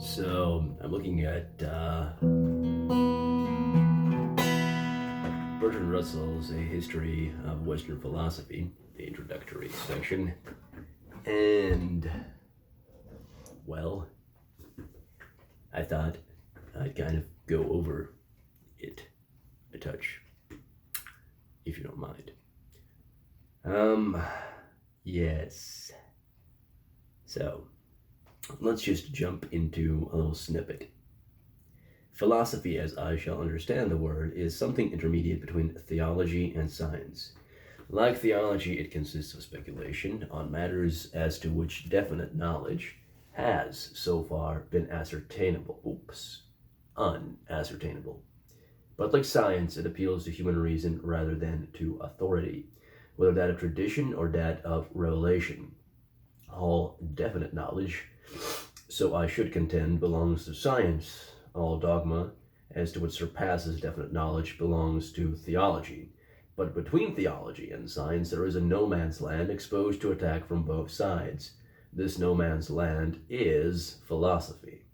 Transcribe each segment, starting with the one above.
So I'm looking at Bertrand Russell's A History of Western Philosophy, the introductory section, and, well, I thought I'd kind of go over it a touch, if you don't mind. Yes. So, let's just jump into a little snippet. Philosophy, as I shall understand the word, is something intermediate between theology and science. Like theology, it consists of speculation on matters as to which definite knowledge has so far been unascertainable. But like science, it appeals to human reason rather than to authority, whether that of tradition or that of revelation. All definite knowledge, so I should contend, belongs to science. All dogma, as to what surpasses definite knowledge, belongs to theology. But between theology and science, there is a no man's land exposed to attack from both sides. This no man's land is philosophy.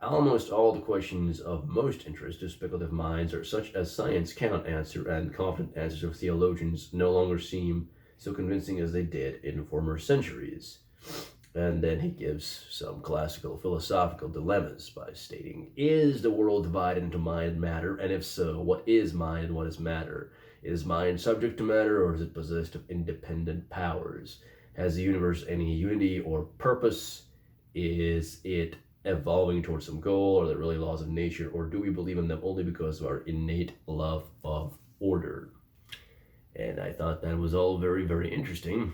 Almost all the questions of most interest to speculative minds are such as science cannot answer, and confident answers of theologians no longer seem so convincing as they did in former centuries. And then he gives some classical philosophical dilemmas by stating, is the world divided into mind and matter? And if so, what is mind and what is matter? Is mind subject to matter, or is it possessed of independent powers? Has the universe any unity or purpose? Is it evolving towards some goal? Are there really laws of nature, or do we believe in them only because of our innate love of order? And I thought that was all very, very interesting.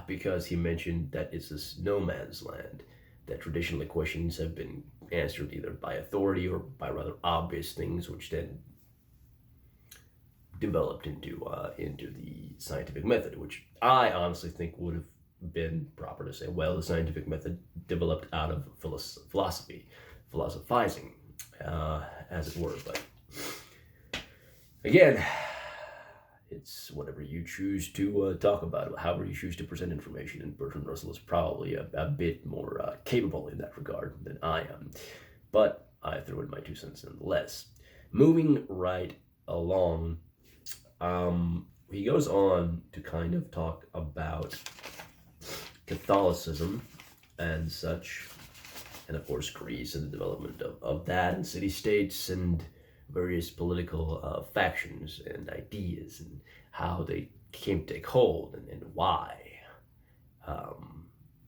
Because he mentioned that it's this no man's land, that traditionally questions have been answered either by authority or by rather obvious things, which then developed into the scientific method, which I honestly think would have been proper to say, well, the scientific method developed out of philosophy, philosophizing, as it were. But again, it's whatever you choose to talk about, however you choose to present information, and Bertrand Russell is probably a bit more capable in that regard than I am. But I threw in my 2 cents nonetheless. Moving right along, he goes on to kind of talk about Catholicism and such, and of course Greece and the development of that, and city-states and various political factions and ideas, and how they came to take hold, and why.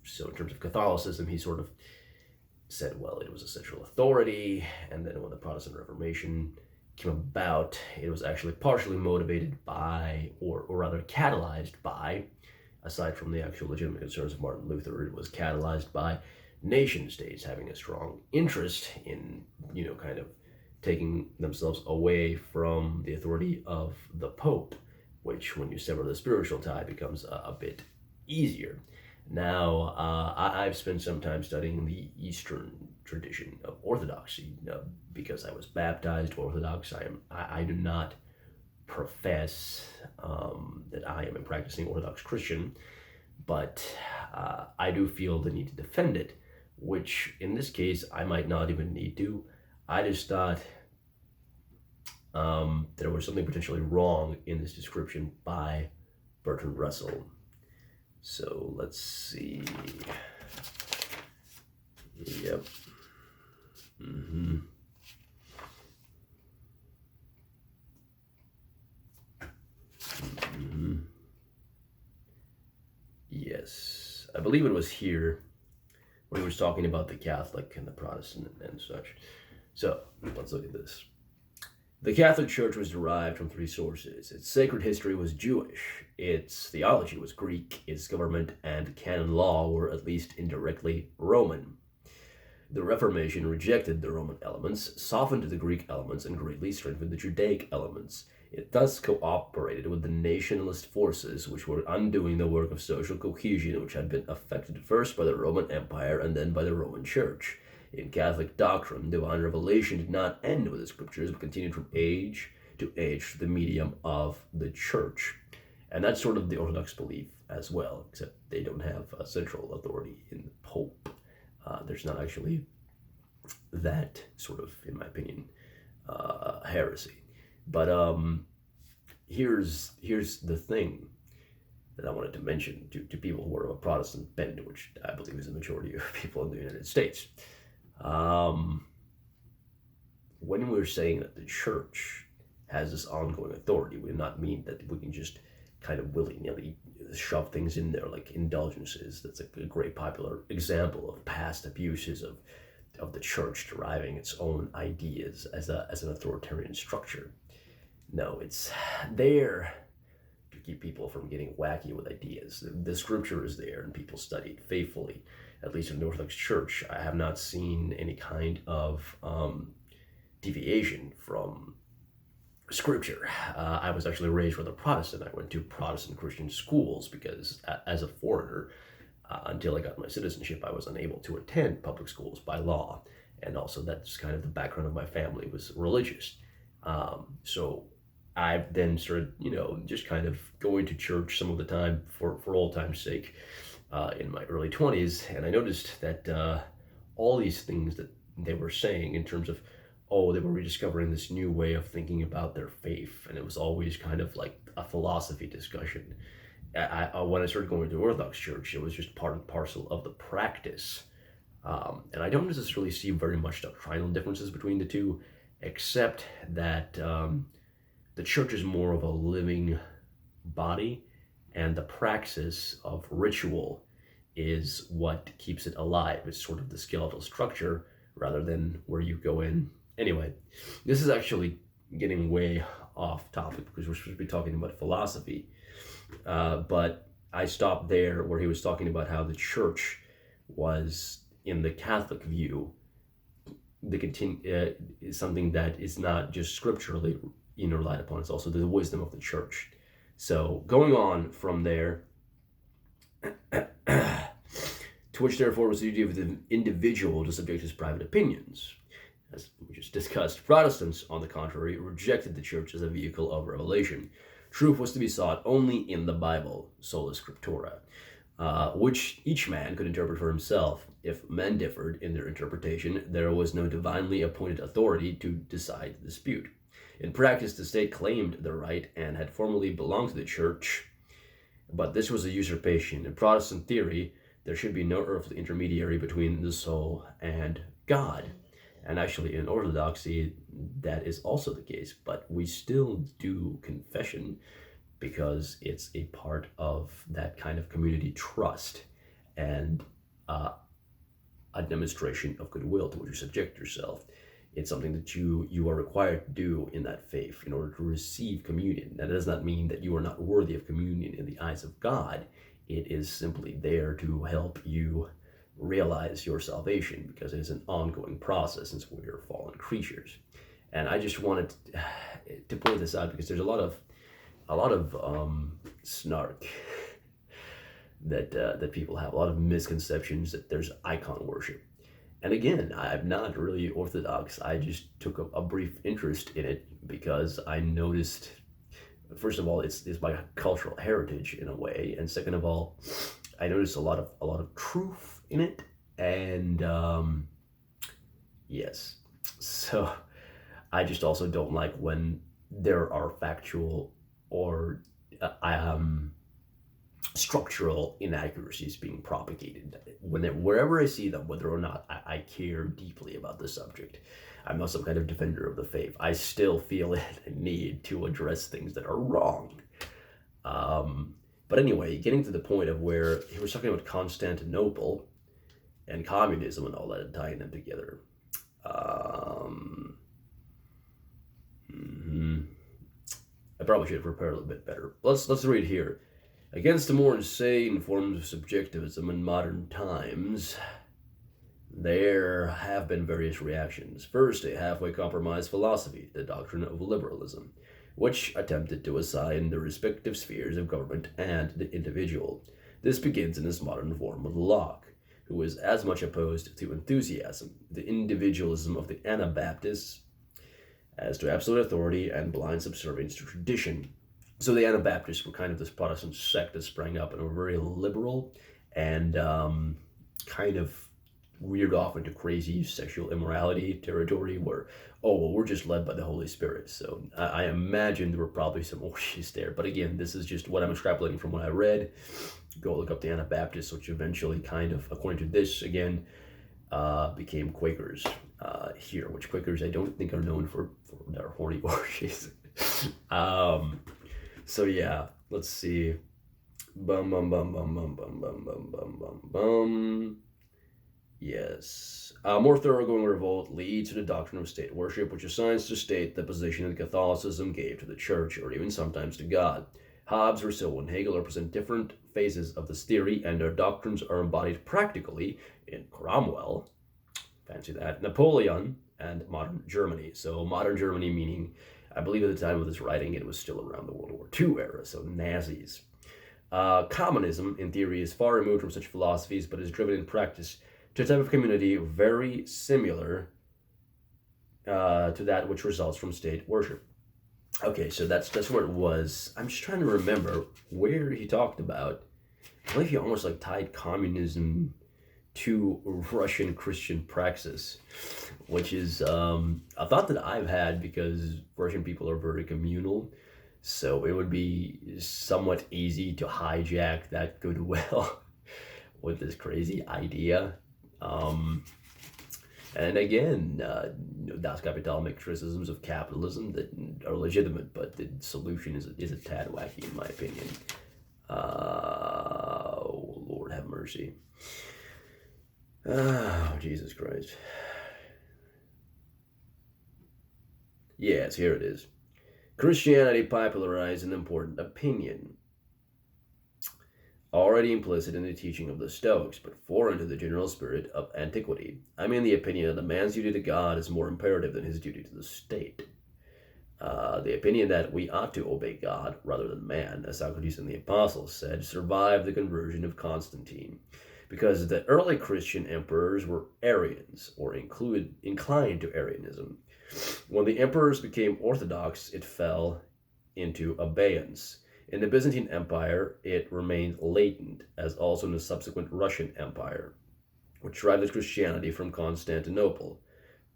So in terms of Catholicism, he sort of said, well, it was a central authority, and then when the Protestant Reformation came about, it was actually partially motivated by, or rather catalyzed by, aside from the actual legitimate concerns of Martin Luther, it was catalyzed by nation states having a strong interest in, kind of taking themselves away from the authority of the Pope, which, when you sever the spiritual tie, becomes a bit easier. Now, I've spent some time studying the Eastern tradition of Orthodoxy, because I was baptized Orthodox. I do not profess that I am a practicing Orthodox Christian, but I do feel the need to defend it, which in this case I might not even need to. I just thought there was something potentially wrong in this description by Bertrand Russell. So let's see. Yep. Yes, I believe it was here where he was talking about the Catholic and the Protestant and such. So let's look at this. The Catholic Church was derived from 3 sources. Its sacred history was Jewish, its theology was Greek, its government and canon law were at least indirectly Roman. The Reformation rejected the Roman elements, softened the Greek elements, and greatly strengthened the Judaic elements. It thus cooperated with the nationalist forces which were undoing the work of social cohesion which had been affected first by the Roman Empire and then by the Roman Church. In Catholic doctrine, divine revelation did not end with the scriptures, but continued from age to age through the medium of the Church. And that's sort of the Orthodox belief as well, except they don't have a central authority in the Pope. There's not actually that sort of, in my opinion, heresy. But here's the thing that I wanted to mention to people who are of a Protestant bent, which I believe is the majority of people in the United States. When we're saying that the church has this ongoing authority, we do not mean that we can just kind of willy-nilly shove things in there like indulgences. That's a great popular example of past abuses of the church deriving its own ideas as an authoritarian structure. No, it's there to keep people from getting wacky with ideas. The scripture is there and people study it faithfully. At least in the Orthodox Church, I have not seen any kind of deviation from scripture. I was actually raised with a Protestant. I went to Protestant Christian schools because as a foreigner, until I got my citizenship, I was unable to attend public schools by law. And also that's kind of the background of my family was religious. So I then started, just kind of going to church some of the time for old time's sake in my early 20s. And I noticed that all these things that they were saying in terms of, they were rediscovering this new way of thinking about their faith. And it was always kind of like a philosophy discussion. When I started going to Orthodox Church, it was just part and parcel of the practice. And I don't necessarily see very much doctrinal differences between the two, except that the church is more of a living body, and the praxis of ritual is what keeps it alive. It's sort of the skeletal structure rather than where you go in. Anyway, this is actually getting way off topic because we're supposed to be talking about philosophy. But I stopped there where he was talking about how the church was, in the Catholic view, is something that is not just scripturally relied upon, it's also the wisdom of the church. So going on from there, to which therefore was the duty of the individual to subject his private opinions. As we just discussed, Protestants, on the contrary, rejected the church as a vehicle of revelation. Truth was to be sought only in the Bible, sola scriptura, which each man could interpret for himself. If men differed in their interpretation, there was no divinely appointed authority to decide the dispute. In practice, the state claimed the right and had formerly belonged to the church, but this was a usurpation. In Protestant theory, there should be no earthly intermediary between the soul and God. And actually, in Orthodoxy, that is also the case, but we still do confession because it's a part of that kind of community trust and a demonstration of goodwill to which you subject yourself. It's something that you are required to do in that faith in order to receive communion. That does not mean that you are not worthy of communion in the eyes of God. It is simply there to help you realize your salvation, because it is an ongoing process since we are fallen creatures. And I just wanted to point this out because there's a lot of snark that people have, a lot of misconceptions that there's icon worship. And again, I'm not really Orthodox. I just took a brief interest in it because I noticed, first of all, it's my cultural heritage in a way, and second of all, I noticed a lot of truth in it, and yes, so I just also don't like when there are factual or structural inaccuracies being propagated. Wherever I see them, whether or not I care deeply about the subject, I'm not some kind of defender of the faith, I still feel a need to address things that are wrong. But anyway, getting to the point of where he was talking about Constantinople and communism and all that and tying them together. I probably should have prepared a little bit better. Let's read here. Against the more insane forms of subjectivism in modern times, there have been various reactions. First, a halfway compromise philosophy, the Doctrine of Liberalism, which attempted to assign the respective spheres of government and the individual. This begins in its modern form with Locke, who is as much opposed to enthusiasm, the individualism of the Anabaptists, as to absolute authority and blind subservience to tradition. So the Anabaptists were kind of this Protestant sect that sprang up and were very liberal and kind of veered off into crazy sexual immorality territory where, oh, well, we're just led by the Holy Spirit. So I imagine there were probably some orgies there. But again, this is just what I'm extrapolating from what I read. Go look up the Anabaptists, which eventually kind of, according to this, again, became Quakers here, which Quakers I don't think are known for their horny orgies. So yeah, let's see. Bum bum bum bum bum bum bum bum bum bum bum. Yes. A more thoroughgoing revolt leads to the doctrine of state worship, which assigns to state the position that Catholicism gave to the church, or even sometimes to God. Hobbes, Rousseau, and Hegel represent different phases of this theory, and their doctrines are embodied practically in Cromwell, fancy that, Napoleon, and modern Germany. So modern Germany meaning, I believe at the time of this writing, it was still around the World War II era, so Nazis. Communism, in theory, is far removed from such philosophies, but is driven in practice to a type of community very similar to that which results from state worship. Okay, so that's where it was. I'm just trying to remember where he talked about. I believe he almost like tied communism to Russian Christian praxis, which is a thought that I've had because Russian people are very communal. So it would be somewhat easy to hijack that goodwill with this crazy idea. And again, Das Kapital makes criticisms of capitalism that are legitimate, but the solution is a tad wacky in my opinion. Oh, Lord have mercy. Oh, Jesus Christ. Yes, here it is. Christianity popularized an important opinion, already implicit in the teaching of the Stoics, but foreign to the general spirit of antiquity. I mean the opinion that a man's duty to God is more imperative than his duty to the state. The opinion that we ought to obey God rather than man, as Socrates and the Apostles said, survived the conversion of Constantine, because the early Christian emperors were Arians, or inclined to Arianism. When the emperors became Orthodox, it fell into abeyance. In the Byzantine Empire, it remained latent, as also in the subsequent Russian Empire, which derived Christianity from Constantinople.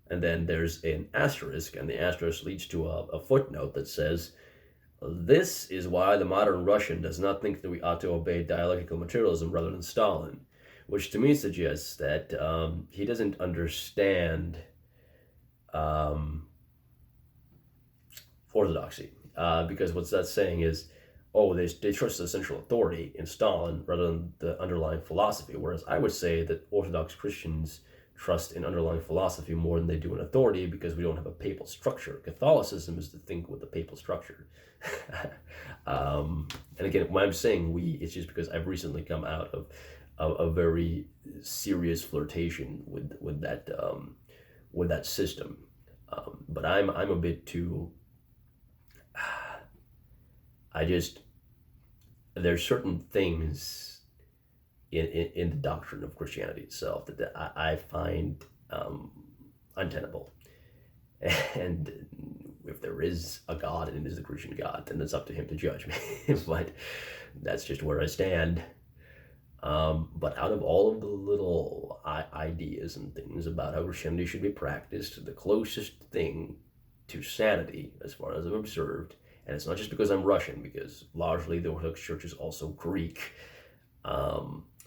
And then there's an asterisk, and the asterisk leads to a footnote that says, this is why the modern Russian does not think that we ought to obey dialectical materialism rather than Stalin, which to me suggests that he doesn't understand Orthodoxy, because what that's saying is, oh, they trust the central authority in Stalin rather than the underlying philosophy, whereas I would say that Orthodox Christians trust in underlying philosophy more than they do in authority because we don't have a papal structure. Catholicism is the thing with the papal structure. And again, when I'm saying we, it's just because I've recently come out of a very serious flirtation with that system. But I'm a bit too. There's certain things in the doctrine of Christianity itself that I find untenable. And if there is a God and it is the Christian God, then it's up to him to judge me. But that's just where I stand. But out of all of the little ideas and things about how Christianity should be practiced, the closest thing to sanity, as far as I've observed, and it's not just because I'm Russian, because largely the Orthodox Church is also Greek.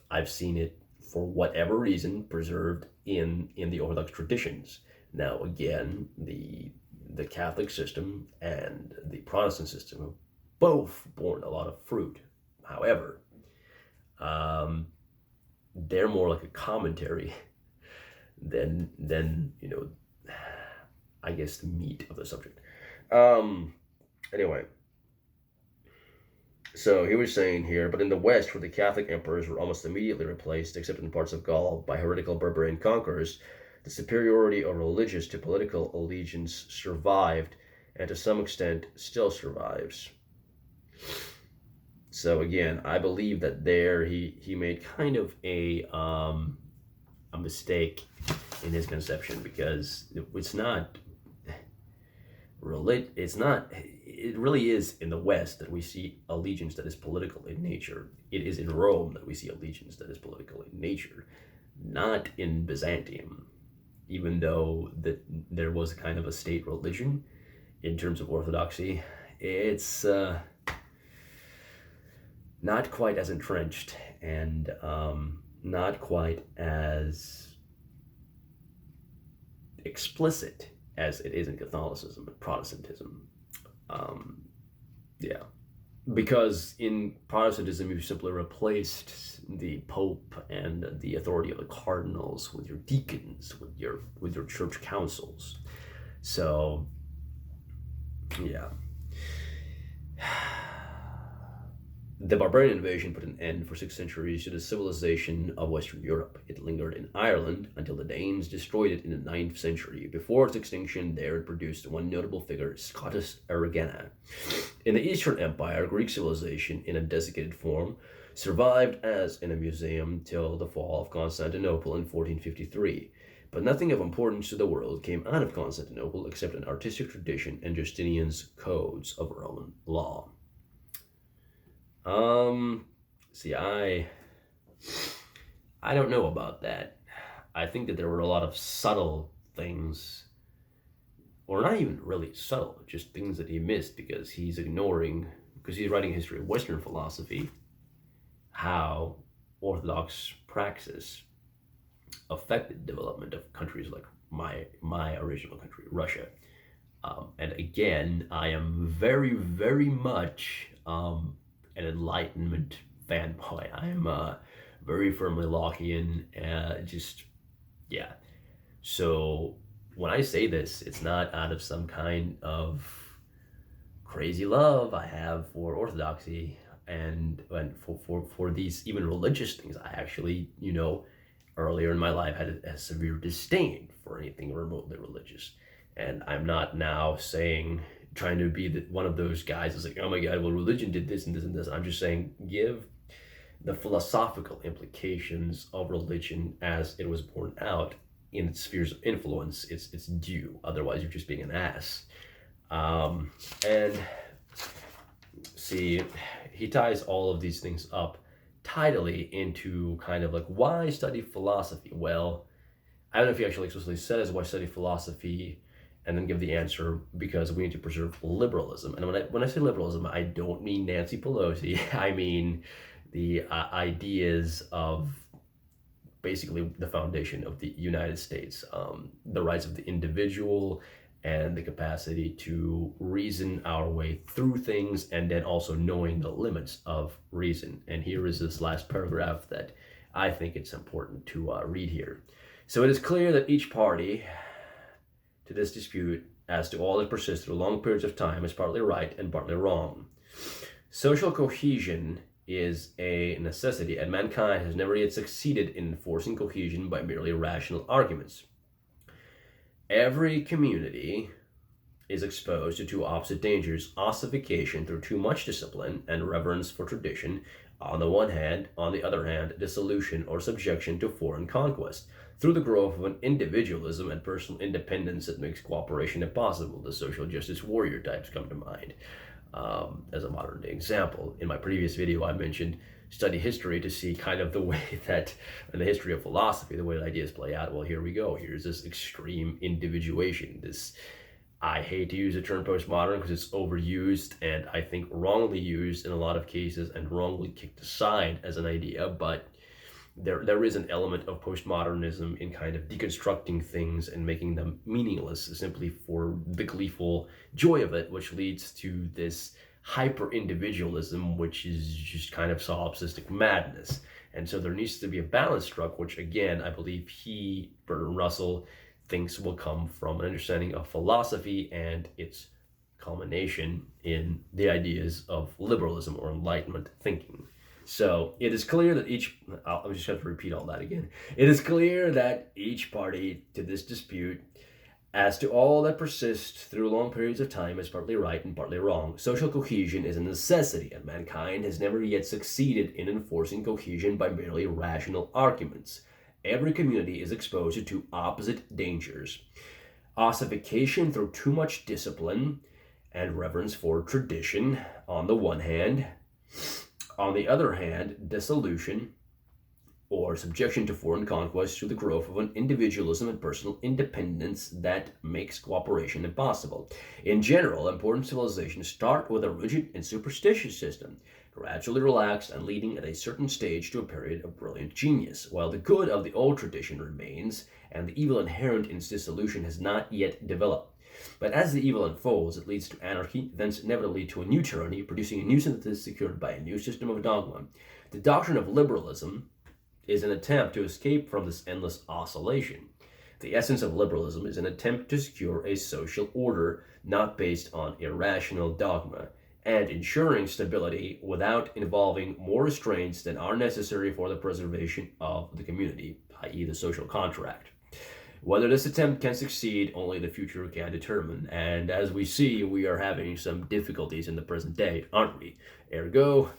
I've seen it, for whatever reason, preserved in the Orthodox traditions. Now, again, the Catholic system and the Protestant system have both borne a lot of fruit. However, they're more like a commentary than I guess the meat of the subject. Anyway, so he was saying here, but in the West, where the Catholic emperors were almost immediately replaced, except in parts of Gaul, by heretical barbarian conquerors, the superiority of religious to political allegiance survived, and to some extent still survives. So again, I believe that there he made kind of a mistake in his conception, because it's not It's not. It really is in the West that we see allegiance that is political in nature. It is in Rome that we see allegiance that is political in nature, not in Byzantium. Even though there was kind of a state religion in terms of Orthodoxy, it's not quite as entrenched and not quite as explicit as it is in Catholicism and Protestantism. Yeah, because in Protestantism you simply replaced the Pope and the authority of the cardinals with your deacons, with your church councils. So, yeah. The barbarian invasion put an end for 6 centuries to the civilization of Western Europe. It lingered in Ireland until the Danes destroyed it in the 9th century. Before its extinction, there it produced one notable figure, Scotus Erigena. In the Eastern Empire, Greek civilization, in a desiccated form, survived as in a museum till the fall of Constantinople in 1453. But nothing of importance to the world came out of Constantinople except an artistic tradition and Justinian's codes of Roman law. See, I don't know about that. I think that there were a lot of subtle things, or not even really subtle, just things that he missed because he's writing a history of Western philosophy, how Orthodox praxis affected development of countries like my original country, Russia. And again, I am very, very much an Enlightenment fanboy. I am very firmly Lockean. Yeah. So when I say this, it's not out of some kind of crazy love I have for Orthodoxy and for these even religious things. I actually, earlier in my life had a severe disdain for anything remotely religious. And I'm not now trying to be one of those guys that's like, oh my God, well, religion did this and this and this. I'm just saying, give the philosophical implications of religion as it was born out in its spheres of influence its due. Otherwise, you're just being an ass. And see, he ties all of these things up tidily into kind of like, why study philosophy? Well, I don't know if he actually explicitly says why study philosophy and then give the answer, because we need to preserve liberalism. And when I say liberalism, I don't mean Nancy Pelosi. I mean the ideas of basically the foundation of the United States, the rights of the individual and the capacity to reason our way through things, and then also knowing the limits of reason. And here is this last paragraph that I think it's important to read here. So it is clear that each party to this dispute, as to all that persists through long periods of time, is partly right and partly wrong. Social cohesion is a necessity, and mankind has never yet succeeded in enforcing cohesion by merely rational arguments. Every community is exposed to two opposite dangers: ossification through too much discipline and reverence for tradition on the one hand; on the other hand, dissolution or subjection to foreign conquest through the growth of an individualism and personal independence that makes cooperation impossible. The social justice warrior types come to mind as a modern day example. In my previous video, I mentioned study history to see kind of the way that, in the history of philosophy, the way that ideas play out. Well, here we go. Here's this extreme individuation. I hate to use the term postmodern because it's overused and I think wrongly used in a lot of cases and wrongly kicked aside as an idea, but there is an element of postmodernism in kind of deconstructing things and making them meaningless simply for the gleeful joy of it, which leads to this hyper-individualism, which is just kind of solipsistic madness. And so there needs to be a balance struck, which again, I believe Bertrand Russell, thinks will come from an understanding of philosophy and its culmination in the ideas of liberalism or Enlightenment thinking. So it is clear that I'm just going to repeat all that again. It is clear that each party to this dispute, as to all that persists through long periods of time, is partly right and partly wrong. Social cohesion is a necessity, and mankind has never yet succeeded in enforcing cohesion by merely rational arguments. Every community is exposed to two opposite dangers: ossification through too much discipline and reverence for tradition on the one hand. On the other hand, dissolution or subjection to foreign conquest through the growth of an individualism and personal independence that makes cooperation impossible. In general, important civilizations start with a rigid and superstitious system, gradually relaxed and leading at a certain stage to a period of brilliant genius, while the good of the old tradition remains and the evil inherent in its dissolution has not yet developed. But as the evil unfolds, it leads to anarchy, thence inevitably to a new tyranny, producing a new synthesis secured by a new system of dogma. The doctrine of liberalism is an attempt to escape from this endless oscillation. The essence of liberalism is an attempt to secure a social order not based on irrational dogma, and ensuring stability without involving more restraints than are necessary for the preservation of the community, i.e. the social contract. Whether this attempt can succeed, only the future can determine, and as we see, we are having some difficulties in the present day, aren't we? Ergo,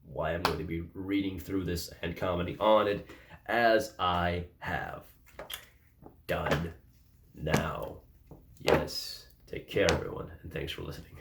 why I'm going to be reading through this and commenting on it as I have done now. Yes, take care everyone, and thanks for listening.